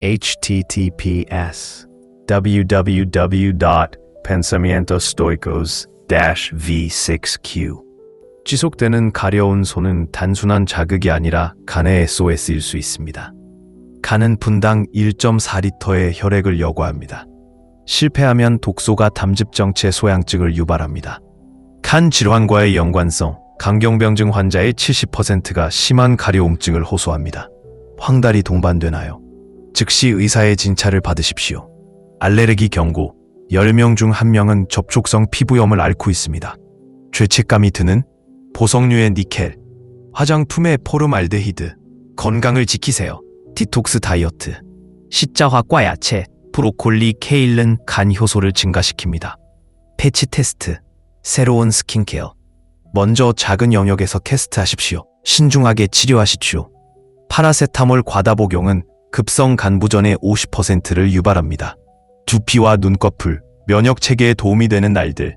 https www.pensamientostoicos-v6q 지속되는 가려운 손은 단순한 자극이 아니라 간의 SOS일 수 있습니다. 간은 분당 1.4리터의 혈액을 요구합니다. 실패하면 독소가 담즙정체 소양증을 유발합니다. 간 질환과의 연관성, 강경병증 환자의 70%가 심한 가려움증을 호소합니다. 황달이 동반되나요? 즉시 의사의 진찰을 받으십시오. 알레르기 경고, 10명 중 1명은 접촉성 피부염을 앓고 있습니다. 죄책감이 드는 보석류의 니켈, 화장품의 포름알데히드, 건강을 지키세요. 디톡스 다이어트, 십자화과 야채, 브로콜리, 케일은 간 효소를 증가시킵니다. 패치 테스트, 새로운 스킨케어. 먼저 작은 영역에서 캐스트하십시오. 신중하게 치료하십시오. 파라세타몰 과다 복용은 급성 간부전의 50%를 유발합니다. 두피와 눈꺼풀, 면역 체계에 도움이 되는 날들.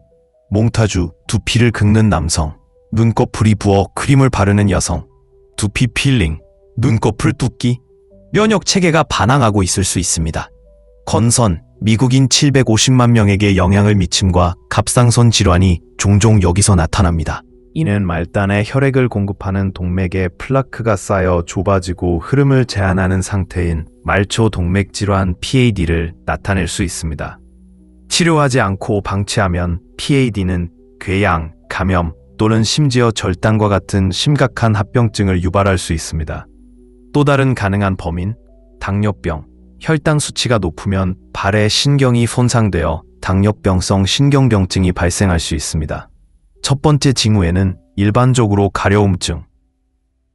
몽타주, 두피를 긁는 남성, 눈꺼풀이 부어 크림을 바르는 여성, 두피 필링, 눈꺼풀 붓기, 면역 체계가 반항하고 있을 수 있습니다. 건선, 미국인 750만 명에게 영향을 미침과 갑상선 질환이 종종 여기서 나타납니다. 이는 말단에 혈액을 공급하는 동맥에 플라크가 쌓여 좁아지고 흐름을 제한하는 상태인 말초 동맥 질환 PAD를 나타낼 수 있습니다. 치료하지 않고 방치하면 PAD는 궤양, 감염 또는 심지어 절단과 같은 심각한 합병증을 유발할 수 있습니다. 또 다른 가능한 범인, 당뇨병. 혈당 수치가 높으면 발의 신경이 손상되어 당뇨병성 신경병증이 발생할 수 있습니다. 첫 번째 징후에는 일반적으로 가려움증,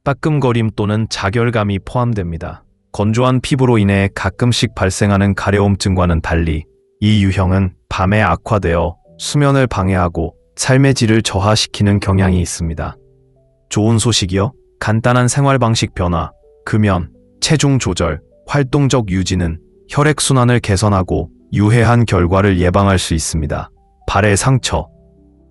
따끔거림 또는 자결감이 포함됩니다. 건조한 피부로 인해 가끔씩 발생하는 가려움증과는 달리 이 유형은 밤에 악화되어 수면을 방해하고 삶의 질을 저하시키는 경향이 있습니다. 좋은 소식이요. 간단한 생활 방식 변화, 금연, 체중 조절, 활동적 유지는 혈액순환을 개선하고 유해한 결과를 예방할 수 있습니다. 발의 상처,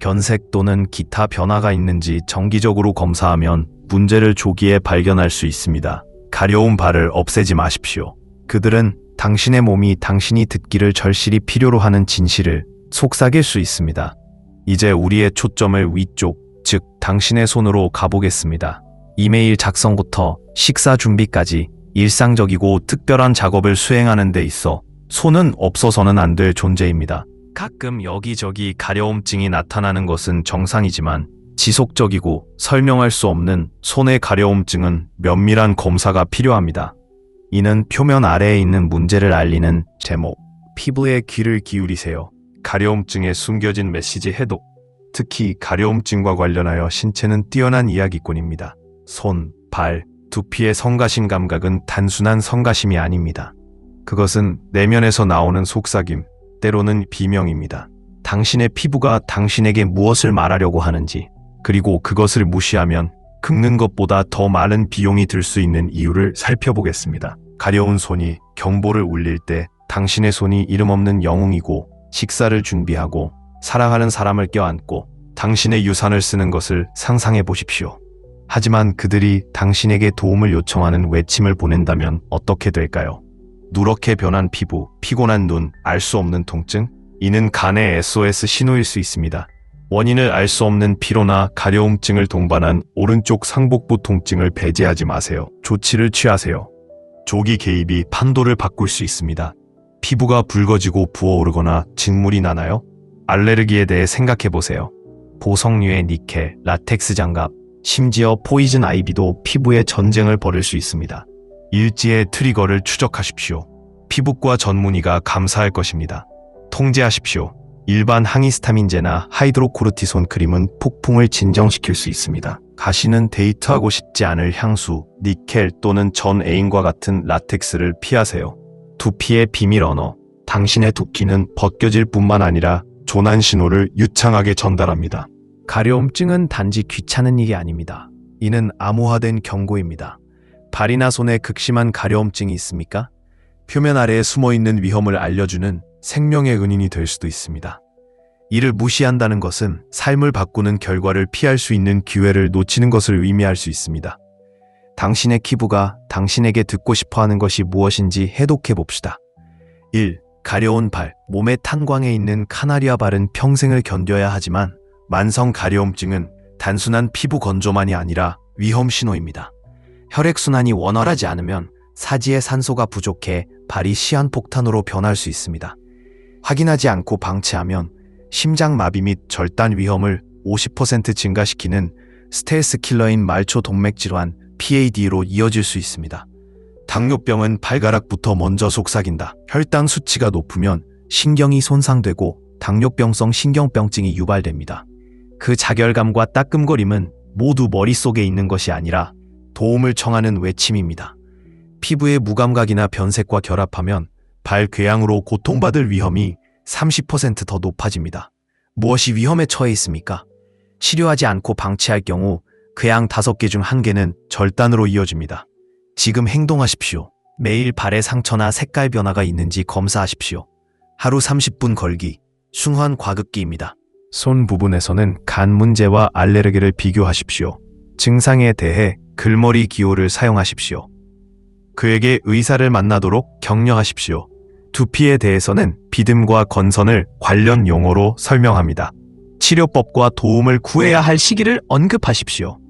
견색 또는 기타 변화가 있는지 정기적으로 검사하면 문제를 조기에 발견할 수 있습니다. 가려운 발을 없애지 마십시오. 그들은 당신의 몸이 당신이 듣기를 절실히 필요로 하는 진실을 속삭일 수 있습니다. 이제 우리의 초점을 위쪽, 즉 당신의 손으로 가보겠습니다. 이메일 작성부터 식사 준비까지 일상적이고 특별한 작업을 수행하는 데 있어 손은 없어서는 안 될 존재입니다. 가끔 여기저기 가려움증이 나타나는 것은 정상이지만 지속적이고 설명할 수 없는 손의 가려움증은 면밀한 검사가 필요합니다. 이는 표면 아래에 있는 문제를 알리는 제목, 피부에 귀를 기울이세요. 가려움증에 숨겨진 메시지 해독. 특히 가려움증과 관련하여 신체는 뛰어난 이야기꾼입니다. 손, 발, 두피의 성가심 감각은 단순한 성가심이 아닙니다. 그것은 내면에서 나오는 속삭임, 때로는 비명입니다. 당신의 피부가 당신에게 무엇을 말하려고 하는지, 그리고 그것을 무시하면 긁는 것보다 더 많은 비용이 들 수 있는 이유를 살펴보겠습니다. 가려운 손이 경보를 울릴 때 당신의 손이 이름 없는 영웅이고 식사를 준비하고 사랑하는 사람을 껴안고 당신의 유산을 쓰는 것을 상상해 보십시오. 하지만 그들이 당신에게 도움을 요청하는 외침을 보낸다면 어떻게 될까요? 누렇게 변한 피부, 피곤한 눈, 알 수 없는 통증? 이는 간의 SOS 신호일 수 있습니다. 원인을 알 수 없는 피로나 가려움증을 동반한 오른쪽 상복부 통증을 배제하지 마세요. 조치를 취하세요. 조기 개입이 판도를 바꿀 수 있습니다. 피부가 붉어지고 부어오르거나 진물이 나나요? 알레르기에 대해 생각해 보세요. 보석류의 니켈, 라텍스 장갑, 심지어 포이즌 아이비도 피부에 전쟁을 벌일 수 있습니다. 일지의 트리거를 추적하십시오. 피부과 전문의가 감사할 것입니다. 통제하십시오. 일반 항히스타민제나 하이드로코르티손 크림은 폭풍을 진정시킬 수 있습니다. 가시는 데이트하고 싶지 않을 향수, 니켈 또는 전 애인과 같은 라텍스를 피하세요. 두피의 비밀 언어. 당신의 두피는 벗겨질 뿐만 아니라 조난 신호를 유창하게 전달합니다. 가려움증은 단지 귀찮은 일이 아닙니다. 이는 암호화된 경고입니다. 발이나 손에 극심한 가려움증이 있습니까? 표면 아래에 숨어있는 위험을 알려주는 생명의 은인이 될 수도 있습니다. 이를 무시한다는 것은 삶을 바꾸는 결과를 피할 수 있는 기회를 놓치는 것을 의미할 수 있습니다. 당신의 피부가 당신에게 듣고 싶어 하는 것이 무엇인지 해독해 봅시다. 1. 가려운 발. 몸의 탄광에 있는 카나리아 발은 평생을 견뎌야 하지만 만성 가려움증은 단순한 피부 건조만이 아니라 위험 신호입니다. 혈액순환이 원활하지 않으면 사지에 산소가 부족해 발이 시한폭탄으로 변할 수 있습니다. 확인하지 않고 방치하면 심장마비 및 절단 위험을 50% 증가시키는 스텔스 킬러인 말초 동맥질환 PAD로 이어질 수 있습니다. 당뇨병은 발가락부터 먼저 속삭인다. 혈당 수치가 높으면 신경이 손상되고 당뇨병성 신경병증이 유발됩니다. 그 자결감과 따끔거림은 모두 머릿속에 있는 것이 아니라 도움을 청하는 외침입니다. 피부의 무감각이나 변색과 결합하면 발 궤양으로 고통받을 위험이 30% 더 높아집니다. 무엇이 위험에 처해 있습니까? 치료하지 않고 방치할 경우 궤양 5개 중 1개는 절단으로 이어집니다. 지금 행동하십시오. 매일 발의 상처나 색깔 변화가 있는지 검사하십시오. 하루 30분 걸기, 순환 과급기입니다. 손 부분에서는 간 문제와 알레르기를 비교하십시오. 증상에 대해 글머리 기호를 사용하십시오. 그에게 의사를 만나도록 격려하십시오. 두피에 대해서는 비듬과 건선을 관련 용어로 설명합니다. 치료법과 도움을 구해야 할 시기를 언급하십시오.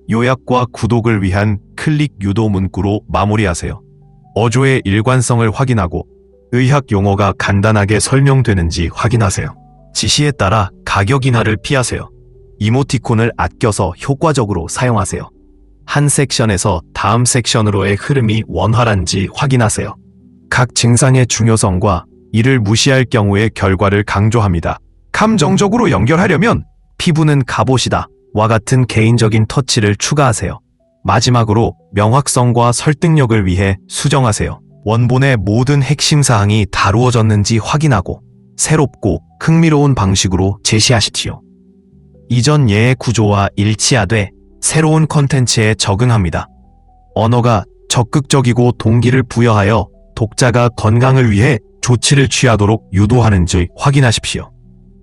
요약과 구독을 위한 클릭 유도 문구로 마무리하세요. 어조의 일관성을 확인하고 의학 용어가 간단하게 설명되는지 확인하세요. 지시에 따라 가격 인하를 피하세요. 이모티콘을 아껴서 효과적으로 사용하세요. 한 섹션에서 다음 섹션으로의 흐름이 원활한지 확인하세요. 각 증상의 중요성과 이를 무시할 경우의 결과를 강조합니다. 감정적으로 연결하려면 피부는 갑옷이다 와 같은 개인적인 터치를 추가하세요. 마지막으로 명확성과 설득력을 위해 수정하세요. 원본의 모든 핵심 사항이 다루어졌는지 확인하고 새롭고 흥미로운 방식으로 제시하십시오. 이전 예의 구조와 일치하되 새로운 컨텐츠에 적응합니다. 언어가 적극적이고 동기를 부여하여 독자가 건강을 위해 조치를 취하도록 유도하는지 확인하십시오.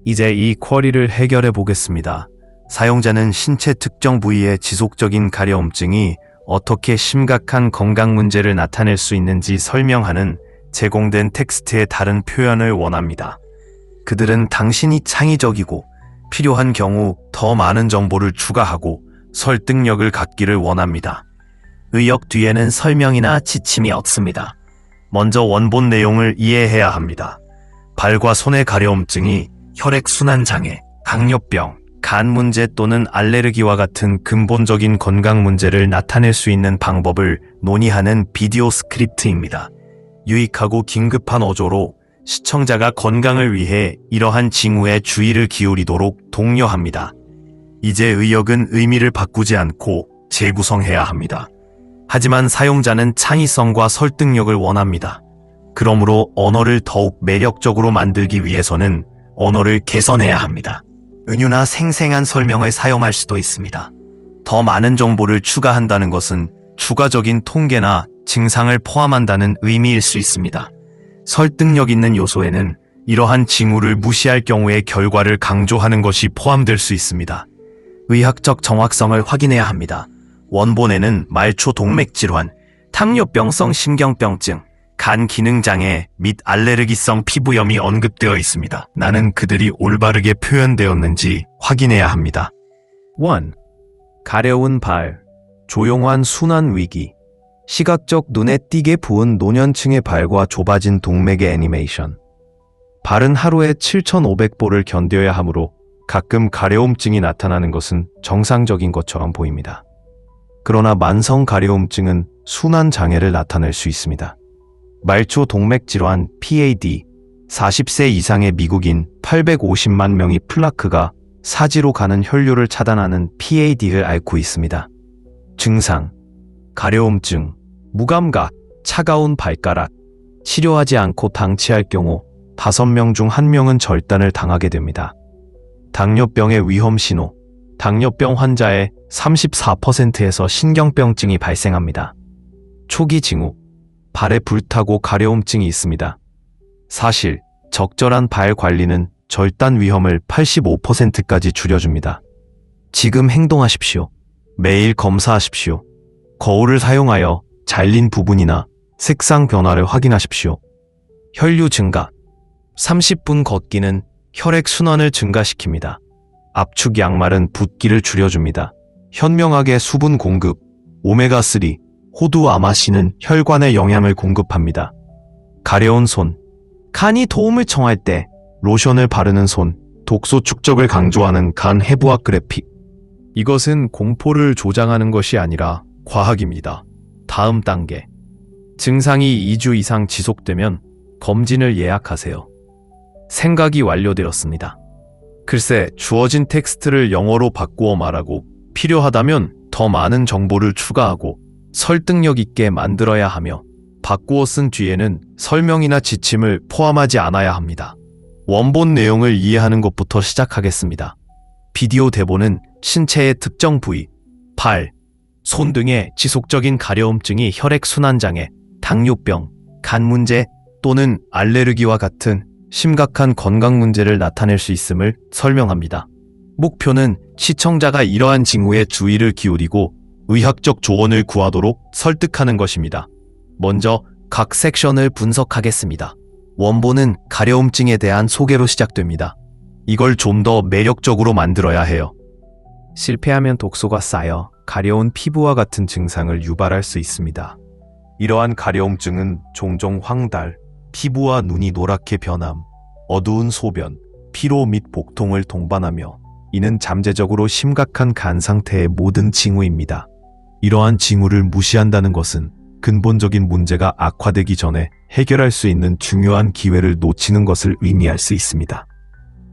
이제 이 쿼리를 해결해 보겠습니다. 사용자는 신체 특정 부위의 지속적인 가려움증이 어떻게 심각한 건강 문제를 나타낼 수 있는지 설명하는 제공된 텍스트의 다른 표현을 원합니다. 그들은 당신이 창의적이고 필요한 경우 더 많은 정보를 추가하고 설득력을 갖기를 원합니다. 의역 뒤에는 설명이나 지침이 없습니다. 먼저 원본 내용을 이해해야 합니다. 발과 손의 가려움증이 혈액순환 장애, 당뇨병, 간 문제 또는 알레르기와 같은 근본적인 건강 문제를 나타낼 수 있는 방법을 논의하는 비디오 스크립트입니다. 유익하고 긴급한 어조로 시청자가 건강을 위해 이러한 징후에 주의를 기울이도록 독려합니다. 이제 의역은 의미를 바꾸지 않고 재구성해야 합니다. 하지만 사용자는 창의성과 설득력을 원합니다. 그러므로 언어를 더욱 매력적으로 만들기 위해서는 언어를 개선해야 합니다. 은유나 생생한 설명을 사용할 수도 있습니다. 더 많은 정보를 추가한다는 것은 추가적인 통계나 증상을 포함한다는 의미일 수 있습니다. 설득력 있는 요소에는 이러한 징후를 무시할 경우의 결과를 강조하는 것이 포함될 수 있습니다. 의학적 정확성을 확인해야 합니다. 원본에는 말초 동맥질환, 당뇨병성 심경병증, 간 기능장애 및 알레르기성 피부염이 언급되어 있습니다. 나는 그들이 올바르게 표현되었는지 확인해야 합니다. 1. 가려운 발, 조용한 순환 위기, 시각적 눈에 띄게 부은 노년층의 발과 좁아진 동맥의 애니메이션. 발은 하루에 7,500보를 견뎌야 하므로 가끔 가려움증이 나타나는 것은 정상적인 것처럼 보입니다. 그러나 만성 가려움증은 순환 장애를 나타낼 수 있습니다. 말초 동맥 질환 PAD, 40세 이상의 미국인 850만 명이 플라크가 사지로 가는 혈류를 차단하는 PAD를 앓고 있습니다. 증상, 가려움증, 무감각, 차가운 발가락, 치료하지 않고 방치할 경우 5명 중 1명은 절단을 당하게 됩니다. 당뇨병의 위험 신호, 당뇨병 환자의 34%에서 신경병증이 발생합니다. 초기 징후, 발에 불타고 가려움증이 있습니다. 사실, 적절한 발 관리는 절단 위험을 85%까지 줄여줍니다. 지금 행동하십시오. 매일 검사하십시오. 거울을 사용하여 잘린 부분이나 색상 변화를 확인하십시오. 혈류 증가. 30분 걷기는 혈액 순환을 증가시킵니다. 압축 양말은 붓기를 줄여줍니다. 현명하게 수분 공급. 오메가3, 호두 아마씨는 혈관에 영양을 공급합니다. 가려운 손. 간이 도움을 청할 때 로션을 바르는 손. 독소 축적을 강조하는 간 해부학 그래픽. 이것은 공포를 조장하는 것이 아니라 과학입니다. 다음 단계. 증상이 2주 이상 지속되면 검진을 예약하세요. 생각이 완료되었습니다. 글쎄, 주어진 텍스트를 영어로 바꾸어 말하고 필요하다면 더 많은 정보를 추가하고 설득력 있게 만들어야 하며 바꾸어 쓴 뒤에는 설명이나 지침을 포함하지 않아야 합니다. 원본 내용을 이해하는 것부터 시작하겠습니다. 비디오 대본은 신체의 특정 부위, 발, 손 등의 지속적인 가려움증이 혈액순환장애, 당뇨병, 간 문제 또는 알레르기와 같은 심각한 건강 문제를 나타낼 수 있음을 설명합니다. 목표는 시청자가 이러한 징후에 주의를 기울이고 의학적 조언을 구하도록 설득하는 것입니다. 먼저 각 섹션을 분석하겠습니다. 원본은 가려움증에 대한 소개로 시작됩니다. 이걸 좀 더 매력적으로 만들어야 해요. 실패하면 독소가 쌓여 가려운 피부와 같은 증상을 유발할 수 있습니다. 이러한 가려움증은 종종 황달, 피부와 눈이 노랗게 변함, 어두운 소변, 피로 및 복통을 동반하며 이는 잠재적으로 심각한 간 상태의 모든 징후입니다. 이러한 징후를 무시한다는 것은 근본적인 문제가 악화되기 전에 해결할 수 있는 중요한 기회를 놓치는 것을 의미할 수 있습니다.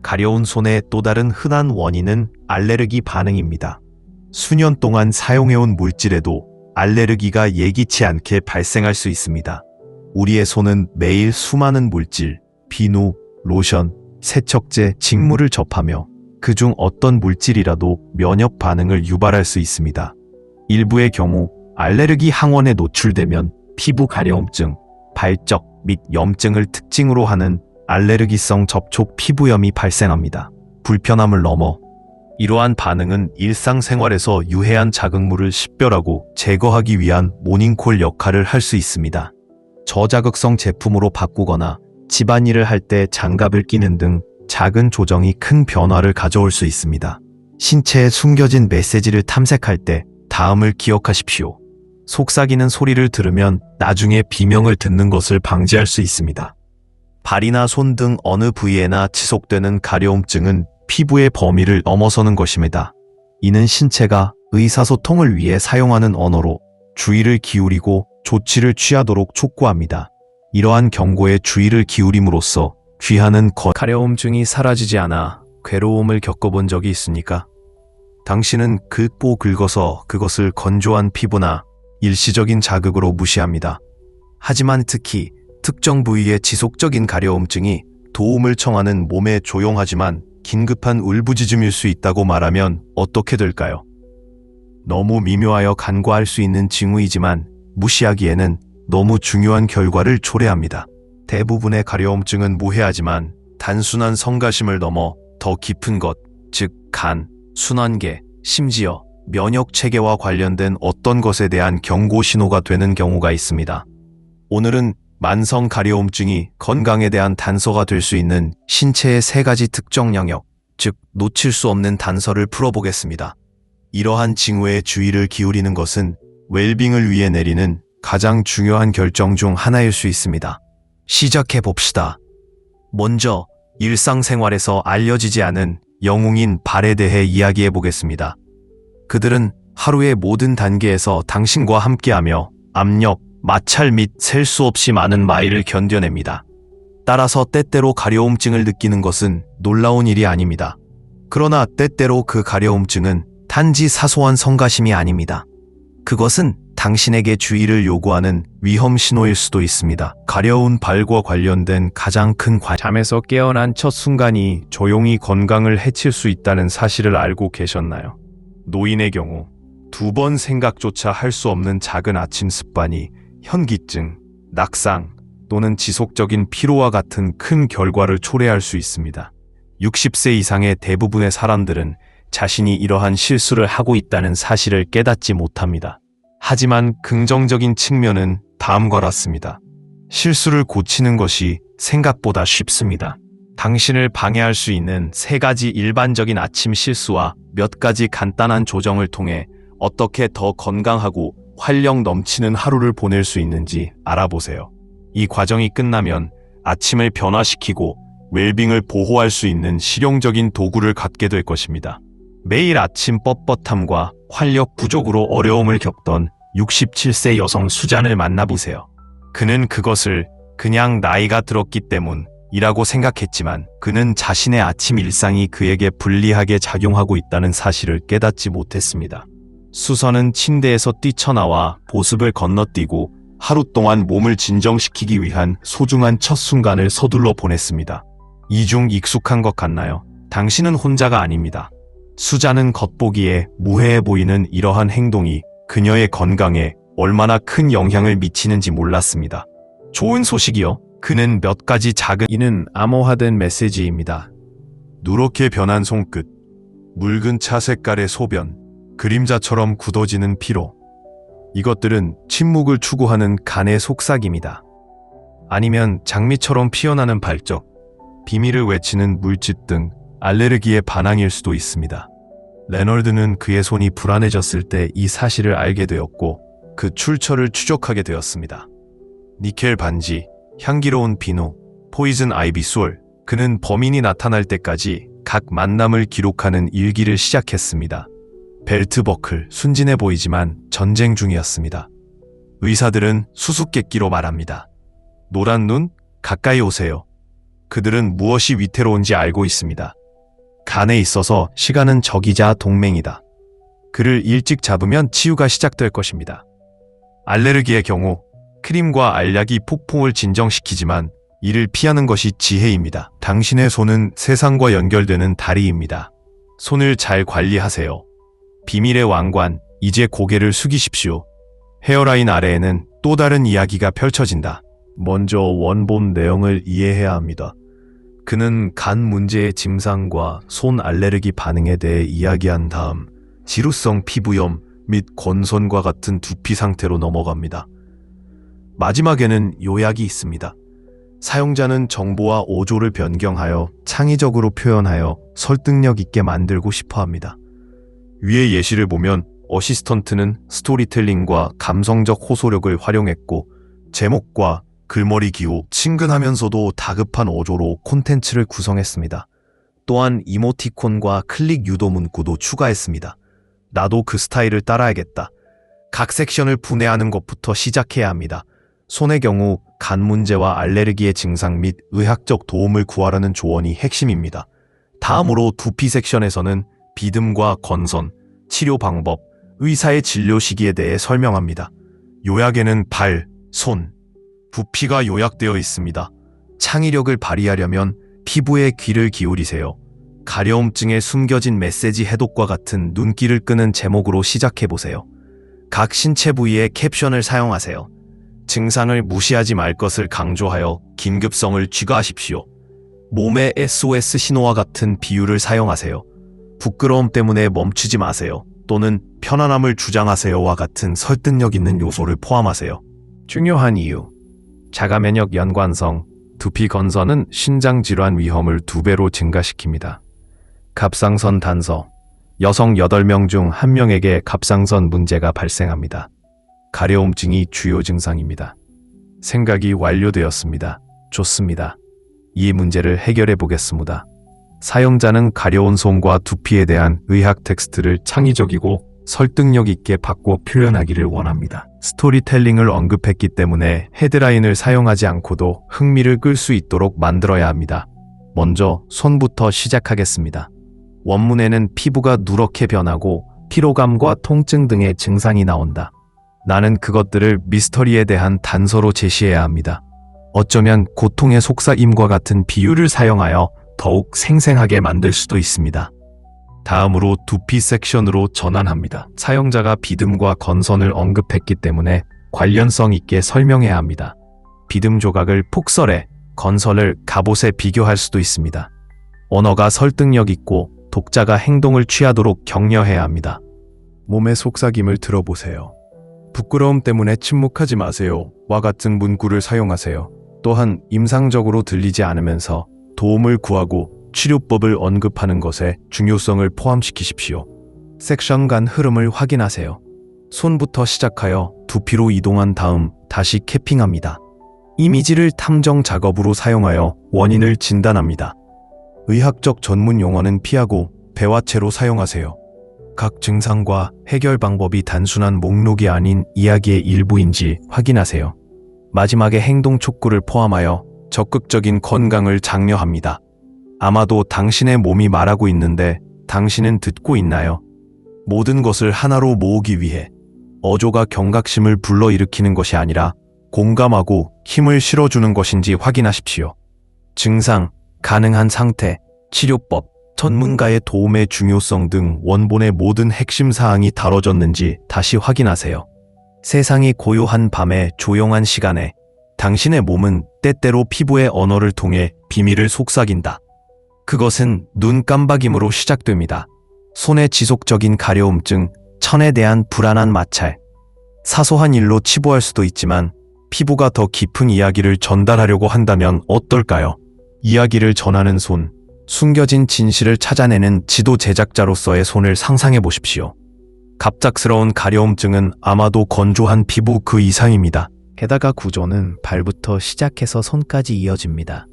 가려운 손의 또 다른 흔한 원인은 알레르기 반응입니다. 수년 동안 사용해온 물질에도 알레르기가 예기치 않게 발생할 수 있습니다. 우리의 손은 매일 수많은 물질, 비누, 로션, 세척제, 직물을 접하며 그중 어떤 물질이라도 면역 반응을 유발할 수 있습니다. 일부의 경우 알레르기 항원에 노출되면 피부 가려움증, 발적 및 염증을 특징으로 하는 알레르기성 접촉 피부염이 발생합니다. 불편함을 넘어 이러한 반응은 일상생활에서 유해한 자극물을 식별하고 제거하기 위한 모닝콜 역할을 할 수 있습니다. 저자극성 제품으로 바꾸거나 집안일을 할 때 장갑을 끼는 등 작은 조정이 큰 변화를 가져올 수 있습니다. 신체에 숨겨진 메시지를 탐색할 때 다음을 기억하십시오. 속삭이는 소리를 들으면 나중에 비명을 듣는 것을 방지할 수 있습니다. 발이나 손 등 어느 부위에나 지속되는 가려움증은 피부의 범위를 넘어서는 것입니다. 이는 신체가 의사소통을 위해 사용하는 언어로 주의를 기울이고 조치를 취하도록 촉구합니다. 이러한 경고에 주의를 기울임으로써 귀하는 가려움증이 사라지지 않아 괴로움을 겪어본 적이 있습니까? 당신은 긁고 긁어서 그것을 건조한 피부나 일시적인 자극으로 무시합니다. 하지만 특히 특정 부위의 지속적인 가려움증이 도움을 청하는 몸의 조용하지만 긴급한 울부짖음일 수 있다고 말하면 어떻게 될까요? 너무 미묘하여 간과할 수 있는 징후이지만 무시하기에는 너무 중요한 결과를 초래합니다. 대부분의 가려움증은 무해하지만 단순한 성가심을 넘어 더 깊은 것, 즉 간, 순환계, 심지어 면역 체계와 관련된 어떤 것에 대한 경고 신호가 되는 경우가 있습니다. 오늘은 만성 가려움증이 건강에 대한 단서가 될 수 있는 신체의 3가지 특정 영역, 즉 놓칠 수 없는 단서를 풀어보겠습니다. 이러한 징후에 주의를 기울이는 것은 웰빙을 위해 내리는 가장 중요한 결정 중 하나일 수 있습니다. 시작해 봅시다. 먼저 일상생활에서 알려지지 않은 영웅인 발에 대해 이야기해 보겠습니다. 그들은 하루의 모든 단계에서 당신과 함께하며 압력, 마찰 및 셀 수 없이 많은 마일을 견뎌냅니다. 따라서 때때로 가려움증을 느끼는 것은 놀라운 일이 아닙니다. 그러나 때때로 그 가려움증은 단지 사소한 성가심이 아닙니다. 그것은 당신에게 주의를 요구하는 위험 신호일 수도 있습니다. 가려운 발과 관련된 가장 큰 잠에서 깨어난 첫 순간이 조용히 건강을 해칠 수 있다는 사실을 알고 계셨나요? 노인의 경우 2번 생각조차 할 수 없는 작은 아침 습관이 현기증, 낙상 또는 지속적인 피로와 같은 큰 결과를 초래할 수 있습니다. 60세 이상의 대부분의 사람들은 자신이 이러한 실수를 하고 있다는 사실을 깨닫지 못합니다. 하지만 긍정적인 측면은 다음과 같습니다. 실수를 고치는 것이 생각보다 쉽습니다. 당신을 방해할 수 있는 3가지 일반적인 아침 실수와 몇 가지 간단한 조정을 통해 어떻게 더 건강하고 활력 넘치는 하루를 보낼 수 있는지 알아보세요. 이 과정이 끝나면 아침을 변화시키고 웰빙을 보호할 수 있는 실용적인 도구를 갖게 될 것입니다. 매일 아침 뻣뻣함과 활력 부족으로 어려움을 겪던 67세 여성 수잔을 만나보세요. 그는 그것을 그냥 나이가 들었기 때문이라고 생각했지만 그는 자신의 아침 일상이 그에게 불리하게 작용하고 있다는 사실을 깨닫지 못했습니다. 수선은 침대에서 뛰쳐나와 보습을 건너뛰고 하루 동안 몸을 진정시키기 위한 소중한 첫 순간을 서둘러 보냈습니다. 이중 익숙한 것 같나요? 당신은 혼자가 아닙니다. 수잔은 겉보기에 무해해 보이는 이러한 행동이 그녀의 건강에 얼마나 큰 영향을 미치는지 몰랐습니다. 좋은 소식이요. 그는 몇 가지 작은 이는 암호화된 메시지입니다. 누렇게 변한 손끝, 묽은 차 색깔의 소변, 그림자처럼 굳어지는 피로. 이것들은 침묵을 추구하는 간의 속삭임이다. 아니면 장미처럼 피어나는 발적, 비밀을 외치는 물짓 등 알레르기의 반항일 수도 있습니다. 레널드는 그의 손이 불안해졌을 때 이 사실을 알게 되었고 그 출처를 추적하게 되었습니다. 니켈 반지, 향기로운 비누, 포이즌 아이비 솔. 그는 범인이 나타날 때까지 각 만남을 기록하는 일기를 시작했습니다. 벨트 버클, 순진해 보이지만 전쟁 중이었습니다. 의사들은 수수께끼로 말합니다. 노란 눈, 가까이 오세요. 그들은 무엇이 위태로운지 알고 있습니다. 간에 있어서 시간은 적이자 동맹이다. 그를 일찍 잡으면 치유가 시작될 것입니다. 알레르기의 경우 크림과 알약이 폭풍을 진정시키지만 이를 피하는 것이 지혜입니다. 당신의 손은 세상과 연결되는 다리입니다. 손을 잘 관리하세요. 비밀의 왕관, 이제 고개를 숙이십시오. 헤어라인 아래에는 또 다른 이야기가 펼쳐진다. 먼저 원본 내용을 이해해야 합니다. 그는 간 문제의 증상과 손 알레르기 반응에 대해 이야기한 다음 지루성 피부염 및 건선과 같은 두피 상태로 넘어갑니다. 마지막에는 요약이 있습니다. 사용자는 정보와 어조를 변경하여 창의적으로 표현하여 설득력 있게 만들고 싶어 합니다. 위의 예시를 보면 어시스턴트는 스토리텔링과 감성적 호소력을 활용했고 제목과 글머리 기호, 친근하면서도 다급한 어조로 콘텐츠를 구성했습니다. 또한 이모티콘과 클릭 유도 문구도 추가했습니다. 나도 그 스타일을 따라야겠다. 각 섹션을 분해하는 것부터 시작해야 합니다. 손의 경우 간 문제와 알레르기의 증상 및 의학적 도움을 구하라는 조언이 핵심입니다. 다음으로 두피 섹션에서는 비듬과 건선, 치료 방법, 의사의 진료 시기에 대해 설명합니다. 요약에는 발, 손, 부피가 요약되어 있습니다. 창의력을 발휘하려면 피부에 귀를 기울이세요. 가려움증에 숨겨진 메시지 해독과 같은 눈길을 끄는 제목으로 시작해보세요. 각 신체 부위에 캡션을 사용하세요. 증상을 무시하지 말 것을 강조하여 긴급성을 쥐가하십시오. 몸의 SOS 신호와 같은 비유를 사용하세요. 부끄러움 때문에 멈추지 마세요. 또는 편안함을 주장하세요와 같은 설득력 있는 요소를 포함하세요. 중요한 이유. 자가 면역 연관성, 두피 건선은 신장 질환 위험을 2배로 증가시킵니다. 갑상선 단서, 여성 8명 중 1명에게 갑상선 문제가 발생합니다. 가려움증이 주요 증상입니다. 생각이 완료되었습니다. 좋습니다. 이 문제를 해결해 보겠습니다. 사용자는 가려운 손과 두피에 대한 의학 텍스트를 창의적이고 설득력 있게 바꿔 표현하기를 원합니다. 스토리텔링을 언급했기 때문에 헤드라인을 사용하지 않고도 흥미를 끌 수 있도록 만들어야 합니다. 먼저 손부터 시작하겠습니다. 원문에는 피부가 누렇게 변하고 피로감과 통증 등의 증상이 나온다. 나는 그것들을 미스터리에 대한 단서로 제시해야 합니다. 어쩌면 고통의 속삭임과 같은 비유를 사용하여 더욱 생생하게 만들 수도 있습니다. 다음으로 두피 섹션으로 전환합니다. 사용자가 비듬과 건선을 언급했기 때문에 관련성 있게 설명해야 합니다. 비듬 조각을 폭설에, 건선을 갑옷에 비교할 수도 있습니다. 언어가 설득력 있고 독자가 행동을 취하도록 격려해야 합니다. 몸의 속삭임을 들어보세요. 부끄러움 때문에 침묵하지 마세요. 와 같은 문구를 사용하세요. 또한 임상적으로 들리지 않으면서 도움을 구하고 치료법을 언급하는 것에 중요성을 포함시키십시오. 섹션 간 흐름을 확인하세요. 손부터 시작하여 두피로 이동한 다음 다시 캐핑합니다. 이미지를 탐정 작업으로 사용하여 원인을 진단합니다. 의학적 전문 용어는 피하고 대화체로 사용하세요. 각 증상과 해결 방법이 단순한 목록이 아닌 이야기의 일부인지 확인하세요. 마지막에 행동 촉구를 포함하여 적극적인 건강을 장려합니다. 아마도 당신의 몸이 말하고 있는데 당신은 듣고 있나요? 모든 것을 하나로 모으기 위해 어조가 경각심을 불러일으키는 것이 아니라 공감하고 힘을 실어주는 것인지 확인하십시오. 증상, 가능한 상태, 치료법, 전문가의 도움의 중요성 등 원본의 모든 핵심 사항이 다뤄졌는지 다시 확인하세요. 세상이 고요한 밤에 조용한 시간에 당신의 몸은 때때로 피부의 언어를 통해 비밀을 속삭인다. 그것은 눈 깜박임으로 시작됩니다. 손의 지속적인 가려움증, 천에 대한 불안한 마찰. 사소한 일로 치부할 수도 있지만 피부가 더 깊은 이야기를 전달하려고 한다면 어떨까요? 이야기를 전하는 손, 숨겨진 진실을 찾아내는 지도 제작자로서의 손을 상상해 보십시오. 갑작스러운 가려움증은 아마도 건조한 피부 그 이상입니다. 게다가 구조는 발부터 시작해서 손까지 이어집니다.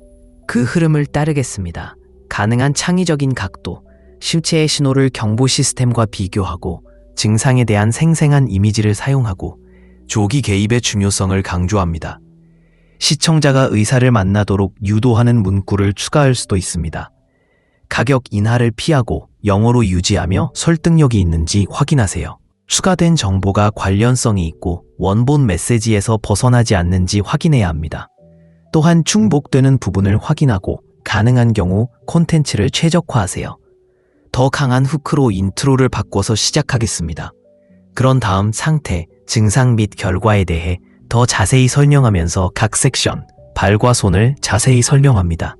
그 흐름을 따르겠습니다. 가능한 창의적인 각도, 신체의 신호를 경보 시스템과 비교하고 증상에 대한 생생한 이미지를 사용하고 조기 개입의 중요성을 강조합니다. 시청자가 의사를 만나도록 유도하는 문구를 추가할 수도 있습니다. 가격 인하를 피하고 영어로 유지하며 설득력이 있는지 확인하세요. 추가된 정보가 관련성이 있고 원본 메시지에서 벗어나지 않는지 확인해야 합니다. 또한 중복되는 부분을 확인하고 가능한 경우 콘텐츠를 최적화하세요. 더 강한 후크로 인트로를 바꿔서 시작하겠습니다. 그런 다음 상태, 증상 및 결과에 대해 더 자세히 설명하면서 각 섹션, 발과 손을 자세히 설명합니다.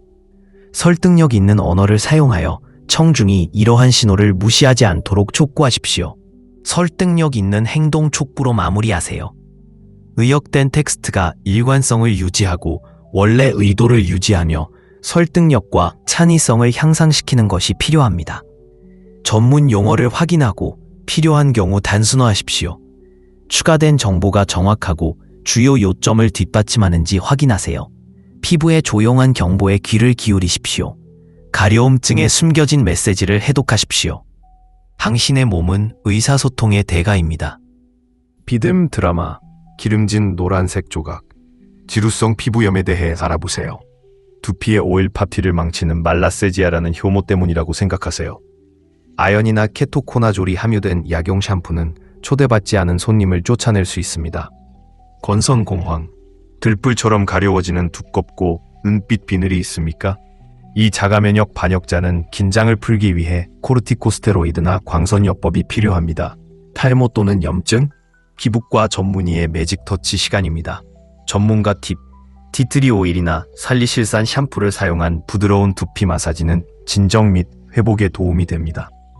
설득력 있는 언어를 사용하여 청중이 이러한 신호를 무시하지 않도록 촉구하십시오. 설득력 있는 행동 촉구로 마무리하세요. 의역된 텍스트가 일관성을 유지하고 원래 의도를 유지하며 설득력과 창의성을 향상시키는 것이 필요합니다. 전문 용어를 확인하고 필요한 경우 단순화하십시오. 추가된 정보가 정확하고 주요 요점을 뒷받침하는지 확인하세요. 피부의 조용한 경보에 귀를 기울이십시오. 가려움증에 숨겨진 메시지를 해독하십시오. 당신의 몸은 의사소통의 대가입니다. 비듬 드라마, 기름진 노란색 조각, 지루성 피부염에 대해 알아보세요. 두피의 오일 파티를 망치는 말라세지아라는 효모 때문이라고 생각하세요. 아연이나 케토코나졸이 함유된 약용 샴푸는 초대받지 않은 손님을 쫓아낼 수 있습니다. 건선공황, 들불처럼 가려워지는 두껍고 은빛 비늘이 있습니까? 이 자가면역 반역자는 긴장을 풀기 위해 코르티코스테로이드나 광선요법이 필요합니다. 탈모 또는 염증? 피부과 전문의의 매직 터치 시간입니다. 전문가 팁, 티트리 오일이나 살리실산 샴푸를 사용한 부드러운 두피 마사지는 진정 및 회복에 도움이 됩니다.